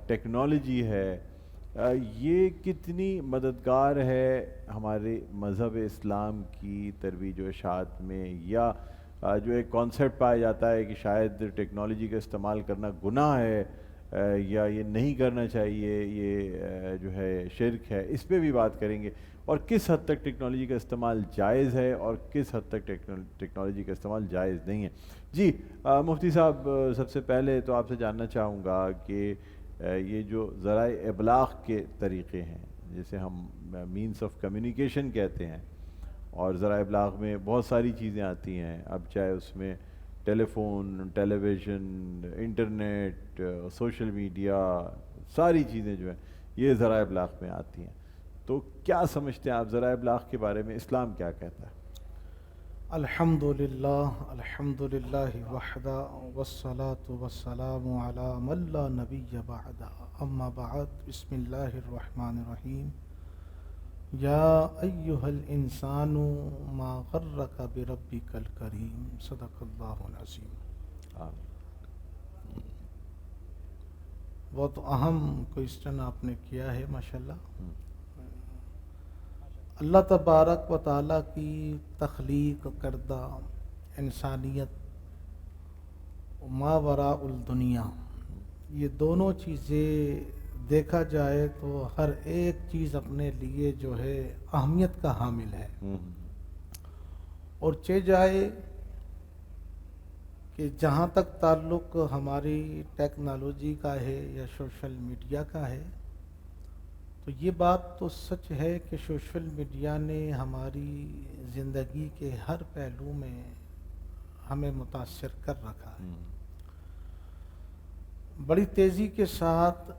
Technology ہے، یہ کتنی مددگار ہے ہمارے مذہب اسلام کی ترویج و اشاعت میں، یا جو ایک کانسیپٹ پایا جاتا ہے کہ شاید ٹیکنالوجی کا استعمال کرنا گناہ ہے، یا یہ نہیں کرنا چاہیے، یہ جو ہے شرک ہے، اس پہ بھی بات کریں گے، اور کس حد تک ٹیکنالوجی کا استعمال جائز ہے اور کس حد تک ٹیکنالوجی کا استعمال جائز نہیں ہے۔ جی مفتی صاحب، سب سے پہلے تو آپ سے جاننا چاہوں گا کہ یہ جو ذرائع ابلاغ کے طریقے ہیں، جسے ہم مینس آف کمیونیکیشن کہتے ہیں، اور ذرائع ابلاغ میں بہت ساری چیزیں آتی ہیں، اب چاہے اس میں ٹیلی فون، ٹیلی ویژن، انٹرنیٹ، سوشل میڈیا، ساری چیزیں جو ہیں یہ ذرائع ابلاغ میں آتی ہیں، تو کیا سمجھتے ہیں آپ ذرائع ابلاغ کے بارے میں؟ اسلام کیا کہتا ہے؟ الحمدللہ وحدہ والصلاة والسلام علی من لا نبی بعدہ، اما بعد، بسم اللہ الرحمن الرحیم۔ یا ایہا الانسان ما غرک بربک الکریم، صدق اللہ العظیم۔ بہت اہم کوئسچن آپ نے کیا ہے، ماشاءاللہ۔ اللہ تبارک و تعالیٰ کی تخلیق کردہ انسانیت، ما وراء الدنیا، یہ دونوں چیزیں دیکھا جائے تو ہر ایک چیز اپنے لیے جو ہے اہمیت کا حامل ہے، اور چہ جائے کہ جہاں تک تعلق ہماری ٹیکنالوجی کا ہے یا سوشل میڈیا کا ہے، تو یہ بات تو سچ ہے کہ سوشل میڈیا نے ہماری زندگی کے ہر پہلو میں ہمیں متاثر کر رکھا ہے۔ بڑی تیزی کے ساتھ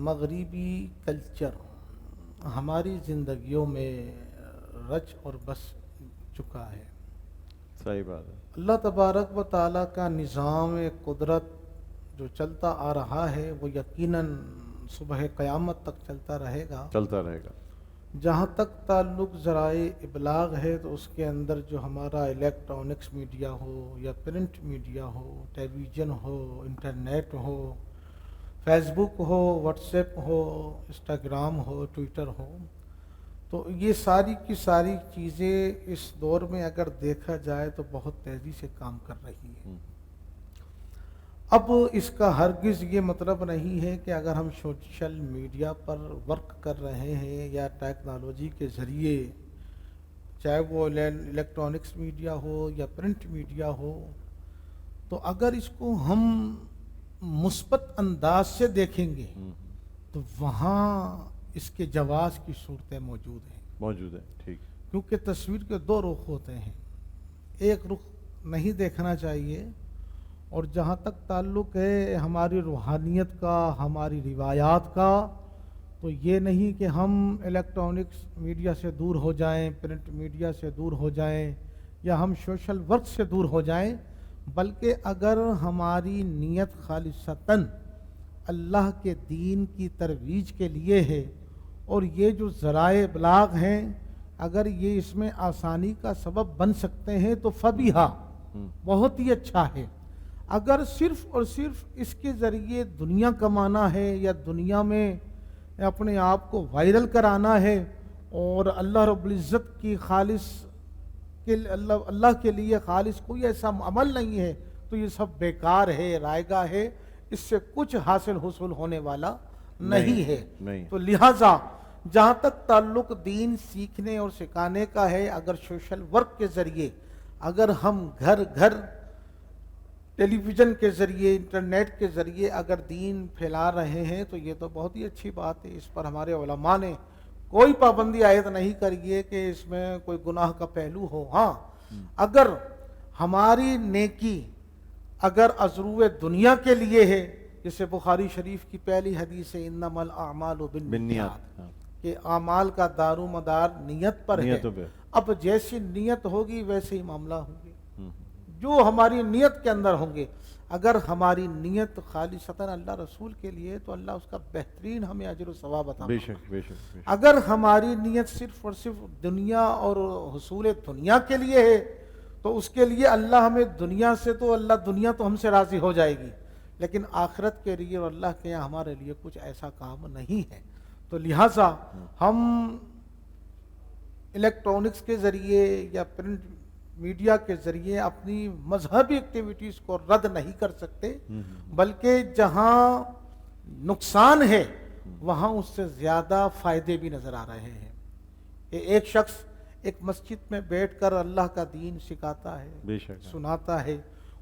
مغربی کلچر ہماری زندگیوں میں رچ اور بس چکا ہے۔ صحیح بات ہے۔ اللہ تبارک و تعالیٰ کا نظام قدرت جو چلتا آ رہا ہے وہ یقیناً صبح قیامت تک چلتا رہے گا۔ جہاں تک تعلق ذرائع ابلاغ ہے تو اس کے اندر جو ہمارا الیکٹرانکس میڈیا ہو یا پرنٹ میڈیا ہو، ٹیلی ویژن ہو، انٹرنیٹ ہو، فیس بک ہو، واٹس ایپ ہو، انسٹاگرام ہو، ٹویٹر ہو، تو یہ ساری کی ساری چیزیں اس دور میں اگر دیکھا جائے تو بہت تیزی سے کام کر رہی ہے۔ اب اس کا ہرگز یہ مطلب نہیں ہے کہ اگر ہم سوشل میڈیا پر ورک کر رہے ہیں یا ٹیکنالوجی کے ذریعے، چاہے وہ الیکٹرانکس میڈیا ہو یا پرنٹ میڈیا ہو، تو اگر اس کو ہم مثبت انداز سے دیکھیں گے تو وہاں اس کے جواز کی صورتیں موجود ہیں۔ ٹھیک۔ کیونکہ تصویر کے دو رخ ہوتے ہیں، ایک رخ نہیں دیکھنا چاہیے، اور جہاں تک تعلق ہے ہماری روحانیت کا، ہماری روایات کا، تو یہ نہیں کہ ہم الیکٹرانکس میڈیا سے دور ہو جائیں، پرنٹ میڈیا سے دور ہو جائیں، یا ہم سوشل ورک سے دور ہو جائیں، بلکہ اگر ہماری نیت خالصتاً اللہ کے دین کی ترویج کے لیے ہے، اور یہ جو ذرائع ابلاغ ہیں اگر یہ اس میں آسانی کا سبب بن سکتے ہیں تو فبیہا، بہت ہی اچھا ہے۔ اگر صرف اور صرف اس کے ذریعے دنیا کمانا ہے یا دنیا میں اپنے آپ کو وائرل کرانا ہے، اور اللہ رب العزت کی اللہ کے لیے خالص کوئی ایسا عمل نہیں ہے، تو یہ سب بیکار ہے، رائگاں ہے، اس سے کچھ حاصل ہونے والا نہیں ہے۔ تو لہٰذا جہاں تک تعلق دین سیکھنے اور سکھانے کا ہے، اگر سوشل ورک کے ذریعے، اگر ہم گھر گھر ٹیلی ویژن کے ذریعے، انٹرنیٹ کے ذریعے اگر دین پھیلا رہے ہیں تو یہ تو بہت ہی اچھی بات ہے۔ اس پر ہمارے علماء نے کوئی پابندی عائد نہیں کری ہے کہ اس میں کوئی گناہ کا پہلو ہو۔ ہاں، اگر ہماری نیکی اگر ازرو دنیا کے لیے ہے، جسے بخاری شریف کی پہلی حدیث ہے انما الاعمال بالنیات، کہ اعمال کا دار و مدار نیت پر ہے، اب جیسی نیت ہوگی ویسے ہی معاملہ ہوں گے، جو ہماری نیت کے اندر ہوں گے۔ اگر ہماری نیت خالصتاً اللہ رسول کے لیے تو اللہ اس کا بہترین ہمیں اجر و ثواب عطا فرمائے۔ اگر ہماری نیت صرف اور صرف دنیا اور حصول دنیا کے لیے ہے تو اس کے لیے اللہ ہمیں دنیا سے تو اللہ دنیا تو ہم سے راضی ہو جائے گی، لیکن آخرت کے لیے اور اللہ کے یہاں ہمارے لیے کچھ ایسا کام نہیں ہے. تو لہٰذا ہم الیکٹرانکس کے ذریعے یا پرنٹ میڈیا کے ذریعے اپنی مذہبی ایکٹیویٹیز کو رد نہیں کر سکتے، بلکہ جہاں نقصان ہے وہاں اس سے زیادہ فائدے بھی نظر آ رہے ہیں. ایک شخص ایک مسجد میں بیٹھ کر اللہ کا دین سکھاتا ہے، بے شک سناتا ہے،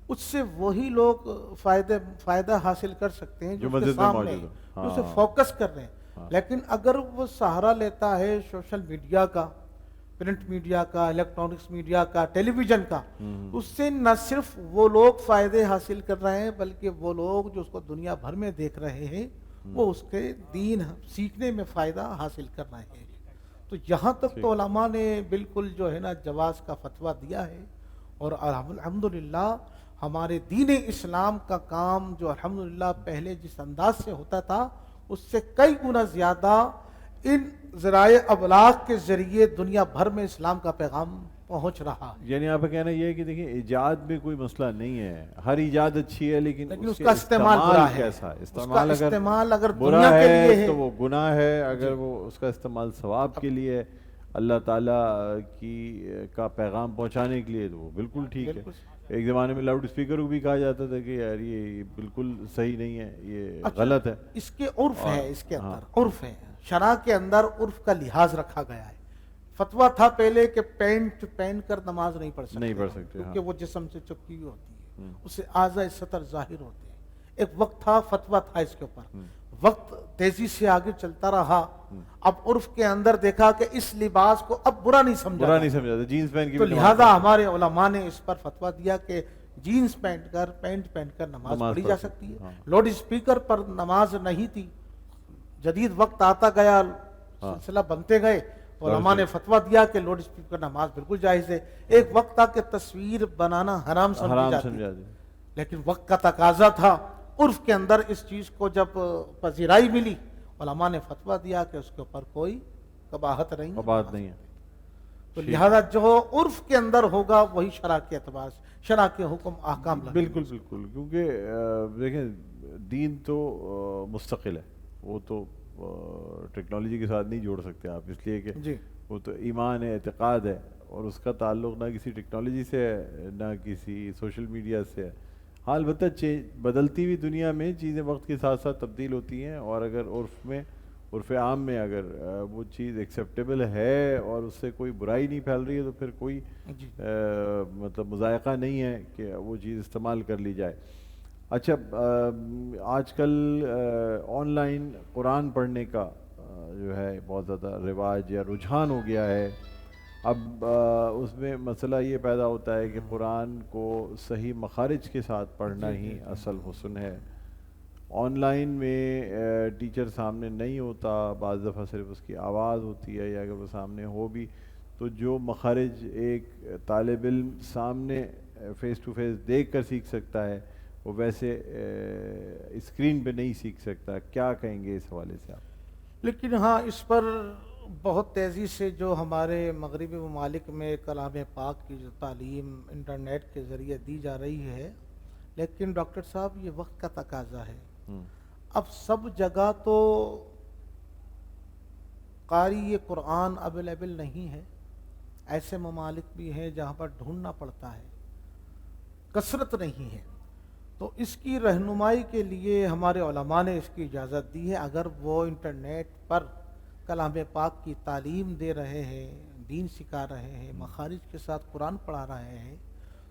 اس سے وہی لوگ فائدہ حاصل کر سکتے ہیں جو مسجد اس کے میں سامنے موجود ہو. جو اسے فوکس کر رہے ہیں. لیکن اگر وہ سہارا لیتا ہے سوشل میڈیا کا، پرنٹ میڈیا کا، الیکٹرانکس میڈیا کا، ٹیلی ویژن کا، اس سے نہ صرف وہ لوگ فائدے حاصل کر رہے ہیں بلکہ وہ لوگ جو اس کو دنیا بھر میں دیکھ رہے ہیں وہ اس کے دین سیکھنے میں فائدہ حاصل کر رہے ہیں. تو یہاں تک تو علماء نے بالکل جو ہے نا جواز کا فتویٰ دیا ہے. اور الحمدللہ ہمارے دین اسلام کا کام جو الحمدللہ پہلے جس انداز سے ہوتا تھا اس سے کئی گنا زیادہ ان ذرائع ابلاغ کے ذریعے دنیا بھر میں اسلام کا پیغام پہنچ رہا ہے. یعنی آپ کا کہنا یہ ہے کہ دیکھیں ایجاد میں کوئی مسئلہ نہیں ہے، ہر ایجاد اچھی ہے، لیکن اس کا استعمال برا ہے. کیسا ہے؟ استعمال اگر برا دنیا کے لیے ہے تو وہ گناہ ہے، اگر وہ اس کا استعمال ثواب کے لیے اللہ تعالیٰ کا پیغام پہنچانے کے لیے تو وہ بالکل ٹھیک ہے. ایک زمانے میں لاؤڈ اسپیکر کو بھی کہا جاتا تھا کہ یار یہ بالکل صحیح نہیں ہے، یہ غلط ہے. اس کے عرف ہے، اس کے اندر عرف ہے، شرع کے اندر عرف کا لحاظ رکھا گیا ہے. فتویٰ تھا پہلے کہ پینٹ پہن کر نماز نہیں پڑھ سکتے کیونکہ وہ جسم سے چپکی ہوتی ہے، اس سے اعضاء سطر ظاہر ہوتے ہیں. ایک وقت تھا، فتویٰ تھا اس کے اوپر. وقت تیزی سے آگے چلتا رہا، اب عرف کے اندر دیکھا کہ اس لباس کو اب برا نہیں سمجھا جینس پہن کے، تو لہذا ہمارے علماء نے اس پر فتویٰ دیا کہ جینس پینٹ پہن کر نماز پڑھی جا سکتی ہے. لاؤڈ اسپیکر پر نماز نہیں تھی. جدید وقت آتا گیا، سلسلہ بنتے گئے، علماء نے فتویٰ دیا کہ لاؤڈ اسپیکر نماز بالکل جائز ہے. ایک وقت تھا کہ تصویر بنانا حرام سمجھی جاتی، لیکن وقت کا تقاضا تھا، عرف کے اندر اس چیز کو جب پذیرائی ملی، علماء نے فتویٰ دیا کہ اس کے اوپر کوئی قباحت نہیں ہے. تو لہذا جو عرف کے اندر ہوگا وہی شرع کے اعتبار سے شرع کے حکم احکام لگے. بالکل بالکل، کیونکہ دیکھیں دین تو مستقل ہے، وہ تو ٹیکنالوجی کے ساتھ نہیں جوڑ سکتے آپ، اس لیے کہ وہ تو ایمان ہے، اعتقاد ہے، اور اس کا تعلق نہ کسی ٹیکنالوجی سے ہے نہ کسی سوشل میڈیا سے ہے. ہاں البتہ بدلتی ہوئی دنیا میں چیزیں وقت کے ساتھ ساتھ تبدیل ہوتی ہیں، اور اگر عرف عام میں اگر وہ چیز ایکسیپٹیبل ہے اور اس سے کوئی برائی نہیں پھیل رہی ہے تو پھر کوئی مطلب مذائقہ نہیں ہے کہ وہ چیز استعمال کر لی جائے. اچھا، آج کل آن لائن قرآن پڑھنے کا جو ہے بہت زیادہ رواج یا رجحان ہو گیا ہے. اب اس میں مسئلہ یہ پیدا ہوتا ہے کہ قرآن کو صحیح مخارج کے ساتھ پڑھنا ہی اصل حسن ہے. آن لائن میں ٹیچر سامنے نہیں ہوتا، بعض دفعہ صرف اس کی آواز ہوتی ہے، یا اگر وہ سامنے ہو بھی تو جو مخارج ایک طالب علم سامنے فیس ٹو فیس دیکھ کر سیکھ سکتا ہے وہ ویسے اسکرین پہ نہیں سیکھ سکتا. کیا کہیں گے اس حوالے سے آپ؟ لیکن ہاں اس پر بہت تیزی سے جو ہمارے مغربی ممالک میں کلام پاک کی جو تعلیم انٹرنیٹ کے ذریعے دی جا رہی ہے، لیکن ڈاکٹر صاحب یہ وقت کا تقاضا ہے. اب سب جگہ تو قاری قرآن اویلیبل نہیں ہے. ایسے ممالک بھی ہیں جہاں پر ڈھونڈنا پڑتا ہے، کثرت نہیں ہے. تو اس کی رہنمائی کے لیے ہمارے علماء نے اس کی اجازت دی ہے. اگر وہ انٹرنیٹ پر کلام پاک کی تعلیم دے رہے ہیں، دین سکھا رہے ہیں، مخارج کے ساتھ قرآن پڑھا رہے ہیں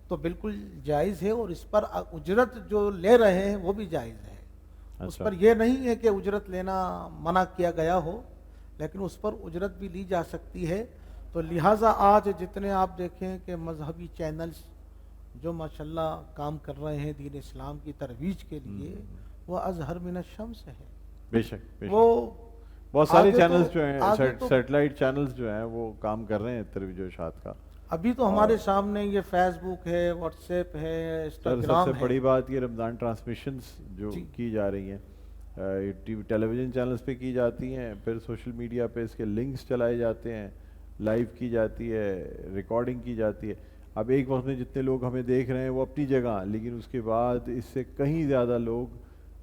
تو بالکل جائز ہے، اور اس پر اجرت جو لے رہے ہیں وہ بھی جائز ہے. اس پر یہ نہیں ہے کہ اجرت لینا منع کیا گیا ہو، لیکن اس پر اجرت بھی لی جا سکتی ہے. تو لہٰذا آج جتنے آپ دیکھیں کہ مذہبی چینلز جو ماشاءاللہ کام کر رہے ہیں دین اسلام کی ترویج کے لیے، وہ ازہر من الشمس ہے. بے شک وہ بہت سارے چینلز جو ہیں، سیٹلائٹ چینلز جو ہیں وہ کام کر رہے ہیں ترویج و اشاعت کا. ابھی تو ہمارے سامنے یہ فیس بک ہے، واٹس ایپ ہے، انسٹاگرام ہے. سب سے بڑی بات یہ رمضان ٹرانسمیشنز جو کی جا رہی ہیں ٹیلی ویژن چینلز پہ کی جاتی ہیں، پھر سوشل میڈیا پہ اس کے لنکس چلائے جاتے ہیں، لائیو کی جاتی ہے، ریکارڈنگ کی جاتی ہے. اب ایک وقت میں جتنے لوگ ہمیں دیکھ رہے ہیں وہ اپنی جگہ، لیکن اس کے بعد اس سے کہیں زیادہ لوگ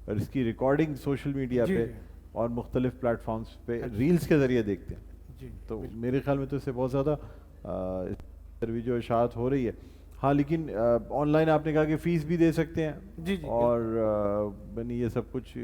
اور اس کی ریکارڈنگ سوشل میڈیا پہ اور مختلف پلیٹ فارمز پہ ریلز کے ذریعے دیکھتے ہیں. تو میرے خیال میں تو اس سے بہت زیادہ ترویج و اشاعت ہو رہی ہے. ہاں لیکن آن لائن آپ نے کہا کہ فیس بھی دے سکتے ہیں اور یعنی یہ سب کچھ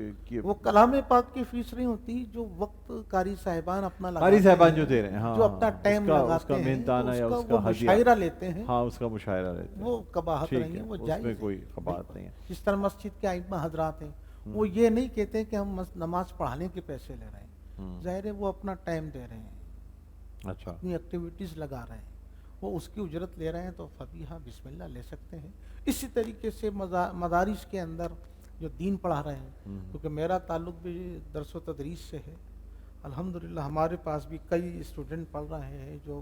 وہ کلام پاک کی فیس نہیں ہوتی، جو وقت قاری صاحبان اپنا لگاتے ہیں، قاری صاحبان جو دے رہے ہیں، جو اپنا ٹائم لگاتے ہیں، اس کا مشاہرہ لیتے ہیں، ہاں اس کا مشاہرہ لیتے ہیں، وہ قباحت نہیں ہے، وہ جائز ہے، اس میں کوئی قباحت نہیں ہے. جس طرح مسجد کے ائمہ حضرات ہیں، وہ یہ نہیں کہتے کہ ہم نماز پڑھانے کے پیسے لے رہے ہیں، ظاہر ہے وہ اپنا ٹائم دے رہے ہیں، اچھا اپنی ایکٹیویٹیز لگا رہے ہیں، وہ اس کی اجرت لے رہے ہیں، تو فبیہا بسم اللہ لے سکتے ہیں. اسی طریقے سے مدارس کے اندر جو دین پڑھا رہے ہیں، کیونکہ میرا تعلق بھی درس و تدریس سے ہے، الحمدللہ ہمارے پاس بھی کئی اسٹوڈنٹ پڑھ رہے ہیں جو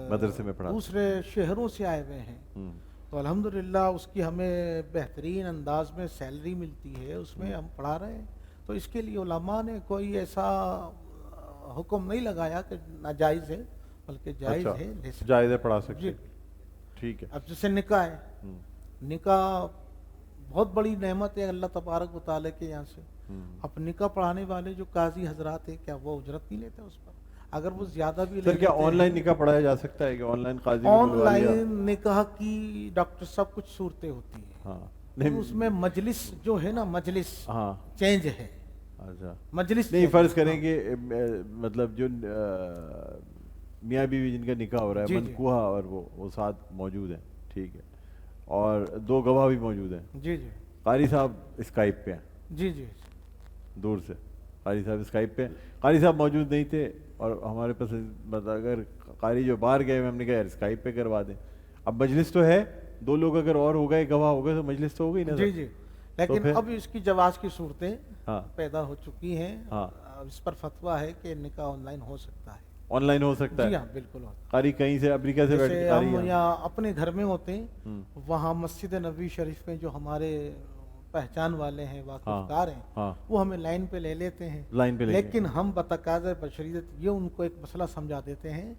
مدرسے میں پڑھا دوسرے شہروں سے آئے ہوئے ہیں، تو الحمدللہ اس کی ہمیں بہترین انداز میں سیلری ملتی ہے، اس میں ہم پڑھا رہے ہیں. تو اس کے لیے علماء نے کوئی ایسا حکم نہیں لگایا کہ ناجائز ہے، بلکہ جائز ہے، لے سکتے، جائز ہے، پڑھا سکتے. ٹھیک ہے. اب جیسے نکاح ہے، نکاح بہت بڑی نعمت ہے اللہ تبارک و تعالیٰ کے یہاں سے. اب نکاح پڑھانے والے جو قاضی حضرات ہیں، کیا وہ اجرت نہیں لیتے اس پر؟ اگر وہ زیادہ بھی سر کیا آن لائن نکاح پڑھایا جا سکتا ہے کہ on line Qazi on line نکاح کی ڈاکٹر صاحب کچھ صورتیں ہوتی ہیں، ہاں اس میں مجلس جو ہے نا، مجلس چینج ہے. اچھا مجلس نہیں، فرض کریں کہ مطلب جو میاں بیوی جن کا نکاح ہو رہا ہے منکوہ اور وہ ساتھ موجود ہیں، ٹھیک ہے، اور دو گواہ بھی موجود ہیں، جی جی، قاری صاحب اسکائپ پہ ہیں، جی جی، دور سے قاری صاحب اسکائپ پہ، قاری صاحب موجود نہیں تھے اور ہمارے پاس اگر قاری جو باہر گئے ہم نے کہا یار اسکائپ پہ کروا دیں. اب مجلس تو ہے، دو لوگ اگر اور ہو گئے، گواہ ہو گئے، تو مجلس تو ہو گئی نا. جی جی، لیکن اب اس کی جواز کی صورتیں پیدا ہو چکی ہیں. اس پر فتویٰ ہے کہ نکاح آن لائن ہو سکتا ہے. آن لائن ہو سکتا ہے؟ جی ہاں بالکل. قاری کہیں سے امریکہ سے بیٹھ کے ہم یہاں اپنے گھر میں ہوتے ہیں، وہاں مسجد نبوی شریف میں جو ہمارے پہچان والے ہیں، واقفدار ہیں، وہ ہمیں لائن پہ لے لیتے ہیں. لیکن ہم بتقاضۂ بشریت یہ ان کو ایک مسئلہ سمجھا دیتے ہیں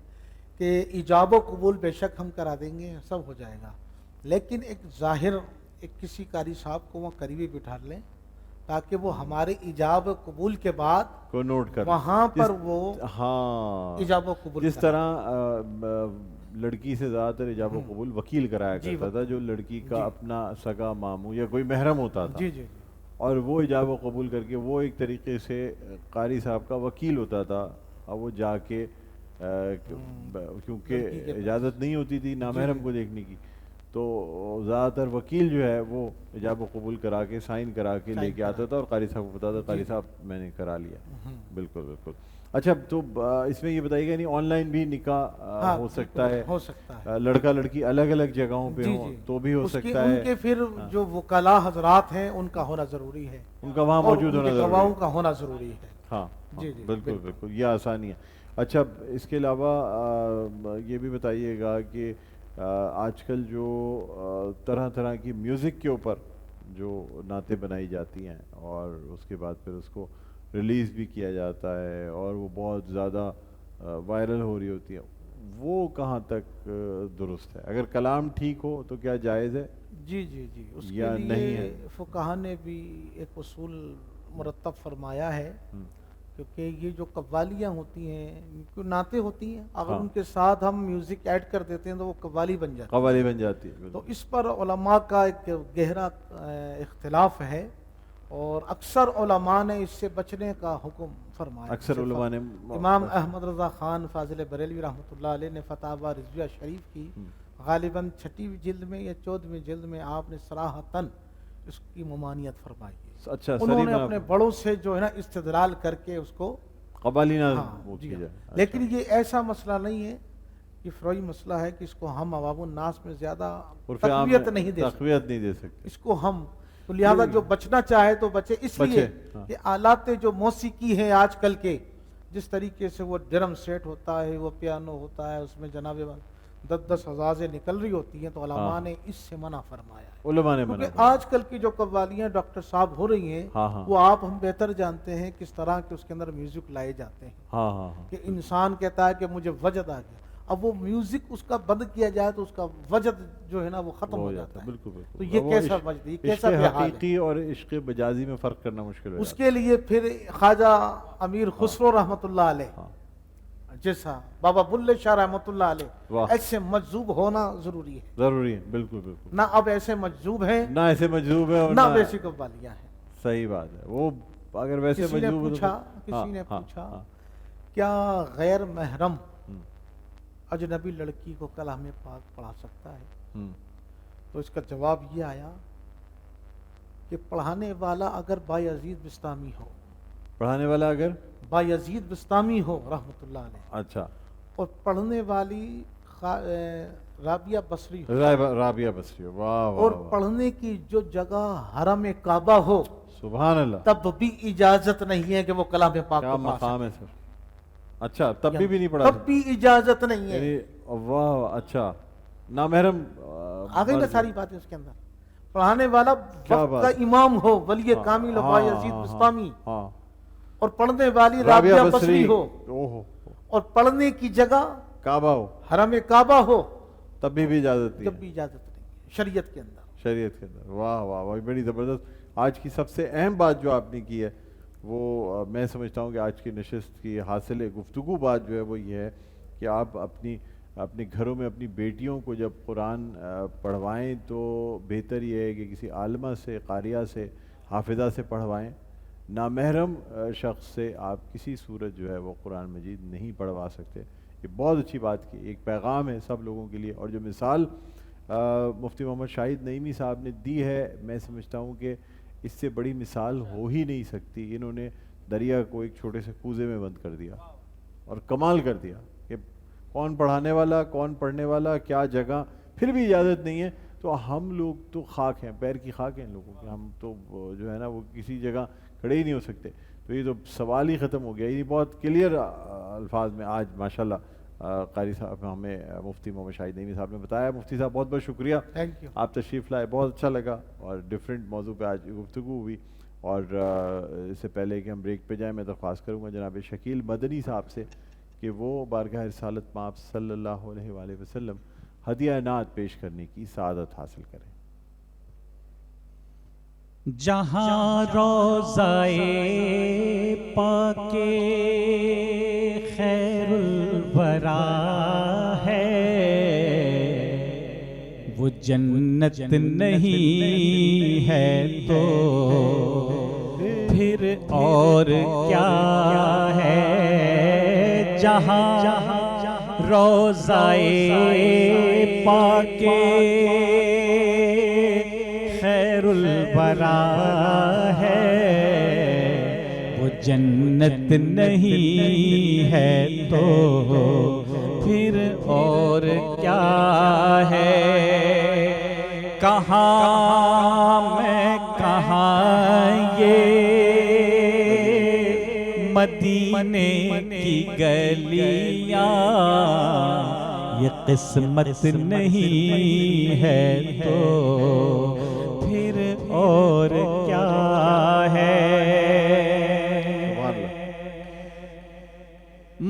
کہ ایجاب و قبول بے شک ہم کرا دیں گے، سب ہو جائے گا، لیکن ایک ظاہر ایک کسی قاری صاحب کو وہاں قریبی بٹھا لیں تاکہ وہ ہمارے ایجاب و قبول کے بعد کو نوٹ کر وہاں پر وہ ایجاب و قبول. جس طرح لڑکی سے زیادہ تر ایجاب و قبول وکیل کرایا کرتا تھا، جو لڑکی کا اپنا سگا ماموں یا کوئی محرم ہوتا تھا، اور وہ ایجاب و قبول کر کے وہ ایک طریقے سے قاری صاحب کا وکیل ہوتا تھا، اور وہ جا کے کیونکہ اجازت نہیں ہوتی تھی نامحرم کو دیکھنے کی، تو زیادہ تر وکیل جو ہے وہ ایجاب و قبول کرا کے سائن کرا کے لے کے آتا تھا اور قاری صاحب کو بتاتا، قاری صاحب میں نے کرا لیا. بالکل بالکل. اچھا تو اس میں یہ بتائیے گا نہیں آن لائن بھی نکاح ہو سکتا ہے؟ ہو سکتا ہے. لڑکا لڑکی الگ الگ جگہوں پہ ہوں تو بھی ہو سکتا ہے. ان کے پھر جو وکلاء حضرات ہیں ان کا ہونا ضروری ہے، ان کا وہاں موجود ہونا ضروری ہے، گواہوں کا ہونا ضروری ہے. ہاں بالکل بالکل، یہ آسانی ہے. اچھا اس کے علاوہ یہ بھی بتائیے گا کہ آج کل جو طرح طرح کی میوزک کے اوپر جو نعتیں بنائی جاتی ہیں اور اس کے بعد پھر اس کو ریلیز بھی کیا جاتا ہے اور وہ بہت زیادہ وائرل ہو رہی ہوتی ہے، وہ کہاں تک درست ہے؟ اگر کلام ٹھیک ہو تو کیا جائز ہے؟ جی جی جی، اس یا کے نہیں لیے ہے؟ فقہا نے بھی ایک اصول مرتب فرمایا ہے، کیونکہ یہ جو قوالیاں ہوتی ہیں، نعتیں ہوتی ہیں، اگر ان کے ساتھ ہم میوزک ایڈ کر دیتے ہیں تو وہ قوالی بن جاتی ہے. قوالی بن جاتی ہے. تو اس پر علماء کا ایک گہرا اختلاف ہے، اور اکثر علماء نے اس سے بچنے کا حکم فرمایا. اکثر علماء نے امام احمد رضا خان فاضل بریلوی رحمۃ اللہ علیہ نے فتاوی رضویہ شریف کی غالباً 6 جلد میں یا 14 جلد میں آپ نے صراحتاً اس کی ممانعت فرمائی ہے. اچھا، انہوں نے اپنے بڑوں سے جو ہے نا استدلال کر کے اس کو قوالی نہ کی جائے. لیکن یہ ایسا مسئلہ نہیں ہے، یہ فروعی مسئلہ ہے کہ اس کو ہم عوام الناس میں زیادہ تقویت نہیں دے سکتے اس کو ہم. تو لہذا جو بچنا چاہے تو بچے، اس لیے کہ آلات جو موسیقی ہیں آج کل کے، جس طریقے سے وہ ڈرم سیٹ ہوتا ہے، وہ پیانو ہوتا ہے، اس میں جناب 10 ہزاریں نکل رہی ہوتی ہیں، تو علماء نے اس سے منع فرمایا ہے. علماء نے منع کیونکہ آج کل کی جو قوالیاں ڈاکٹر صاحب ہو رہی ہیں وہ آپ ہم بہتر جانتے ہیں کس طرح کے اس کے اندر میوزک لائے جاتے ہیں، کہ انسان کہتا ہے کہ مجھے وجد آ گیا. اب وہ میوزک اس کا بند کیا جائے تو اس کا وجد جو ہے نا وہ ختم ہو جاتا ہے. بالکل بالکل. تو یہ کیسا وجد، یہ کیسا عشق بے حال ہے. حقیقی اور عشق مجازی میں فرق کرنا مشکل ہے. اس کے لیے پھر خواجہ امیر خسرو رحمۃ اللہ علیہ جیسا، بابا بلے شاہ رحمۃ اللہ علیہ، ایسے مجذوب ہونا ضروری ہے. ضروری ہے، بالکل بالکل. نہ اب ایسے مجذوب ہیں، نہ ایسے مجذوب ہے، نہ ویسی قوالیاں ہیں. صحیح بات ہے. وہ اگر ویسے کسی نے مجذوب پوچھا کیا غیر محرم اجنبی لڑکی کو کلام پاک پڑھا سکتا ہے؟ تو اس کا جواب یہ آیا کہ پڑھانے والا اگر بایزید بستامی ہو، پڑھانے والا اگر بایزید بستامی ہو رحمۃ اللہ علیہ، اچھا، اور پڑھنے والی رابعہ بصری ہو، رابعہ بصری ہو، واہ واہ، اور پڑھنے کی جو جگہ حرم کعبہ ہو، سبحان اللہ، تب بھی اجازت نہیں ہے کہ وہ کلام پاک کیا کو پڑھا مقام ہے سکے. سر. اچھا، تب بھی نہیں پڑھا، تب بھی اجازت نہیں ہے. یعنی واہ، اچھا، نامحرم آ گئی نا ساری باتیں اس کے اندر. پڑھانے والا وقت کا امام ہو، ولی کامل بایزید بستامی، اور پڑھنے والی رابعہ بصری ہو، اور پڑھنے کی جگہ کعبہ ہو، حرم کعبہ ہو، تب بھی اجازت نہیں، تب بھی اجازت نہیں شریعت کے اندر. شریعت کے اندر. واہ واہ واہ، بڑی زبردست. آج کی سب سے اہم بات جو آپ نے کی ہے وہ میں سمجھتا ہوں کہ آج کی نشست کی حاصل گفتگو بات جو ہے وہ یہ ہے کہ آپ اپنے گھروں میں اپنی بیٹیوں کو جب قرآن پڑھوائیں تو بہتر یہ ہے کہ کسی عالمہ سے، قاریہ سے، حافظہ سے پڑھوائیں. نامحرم شخص سے آپ کسی صورت جو ہے وہ قرآن مجید نہیں پڑھوا سکتے. یہ بہت اچھی بات کی، ایک پیغام ہے سب لوگوں کے لیے. اور جو مثال مفتی محمد شاہد نعیمی صاحب نے دی ہے، میں سمجھتا ہوں کہ اس سے بڑی مثال ہو ہی نہیں سکتی. انہوں نے دریا کو ایک چھوٹے سے کوزے میں بند کر دیا اور کمال کر دیا کہ کون پڑھانے والا، کون پڑھنے والا، کیا جگہ، پھر بھی اجازت نہیں ہے. تو ہم لوگ تو خاک ہیں، پیر کی خاک ہیں ان لوگوں کے. ہم تو جو ہے نا وہ کسی جگہ کھڑے ہی نہیں ہو سکتے. تو یہ تو سوال ہی ختم ہو گیا. یہ بہت کلیئر الفاظ میں آج ماشاءاللہ قاری صاحب ہمیں مفتی محمد شاہد نعیمی صاحب نے بتایا. مفتی صاحب بہت بہت شکریہ، تھینک یو. آپ تشریف لائے، بہت اچھا لگا اور ڈیفرنٹ موضوع پہ آج گفتگو ہوئی. اور اس سے پہلے کہ ہم بریک پہ جائیں میں درخواست کروں گا جناب شکیل مدنی صاحب سے کہ وہ بارگاہ رسالت مآب صلی اللہ علیہ وآلہ وسلم ہدیہ نعت پیش کرنے کی سعادت حاصل کریں. جہاں روضہ پاک خیر الورا ہے وہ جنت نہیں ہے تو پھر اور کیا ہے. جہاں روضہ پاک خیر الورا ہے وہ جنت نہیں ہے تو پھر اور کیا ہے. کہاں میں کہاں یہ مدینے کی گلیاں، یہ قسمت نہیں ہے تو پھر اور کیا ہے.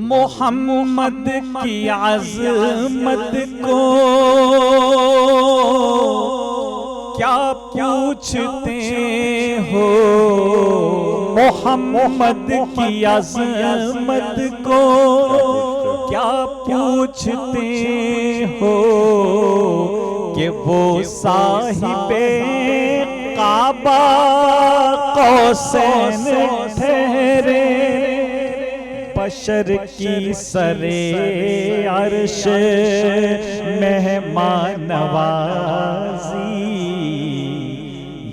محمد کی عظمت کو کیا پوچھتے ہو، محمد کی عظمت کو کیا پوچھتے ہو کہ وہ صاحب کعبہ قوسین ٹھہرے. بشر کی سر عرش مہمان نوازی،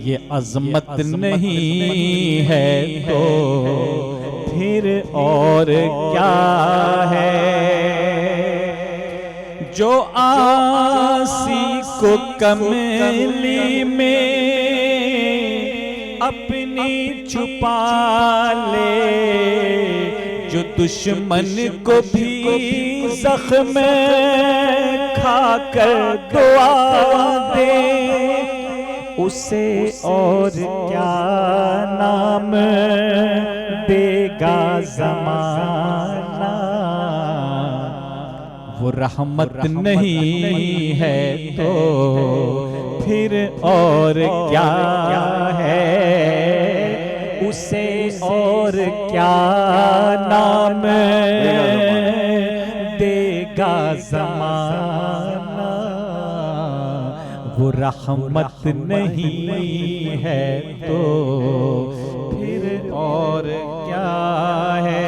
یہ عظمت نہیں ہے تو پھر اور کیا ہے. جو آسی کو کملی میں اپنی چھپا لے، جو دشمن کو بھی زخم کھا کر دعا دے، اسے اور کیا نام دے گا زمانہ. وہ رحمت نہیں ہے تو پھر اور کیا ہے، اسے اور کیا نام دے گا زمانہ، وہ رحمت نہیں ہے تو پھر اور کیا ہے۔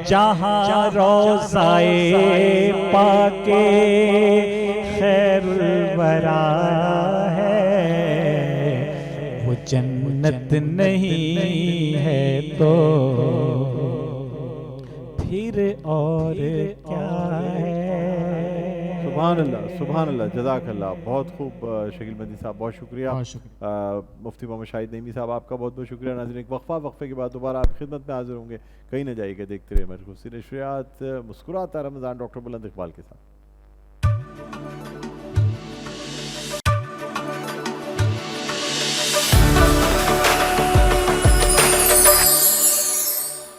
جہاں روضائے پاک خیر الورا ہے، وہ جنت نہیں ہے تو پھر اور کیا ہے۔ سبحان اللہ، سبحان اللہ، جزاک اللہ، بہت خوب شکیل مدنی صاحب، بہت شکریہ۔ مفتی محمد شاہد نعیمی صاحب آپ کا بہت بہت شکریہ۔ ناظرین ایک وقفے کے بعد دوبارہ آپ کی خدمت میں حاضر ہوں گے، کہیں نہ جائیے گا، دیکھتے رہے مرکز نشریات، مسکراتا رمضان ڈاکٹر بلند اقبال کے ساتھ۔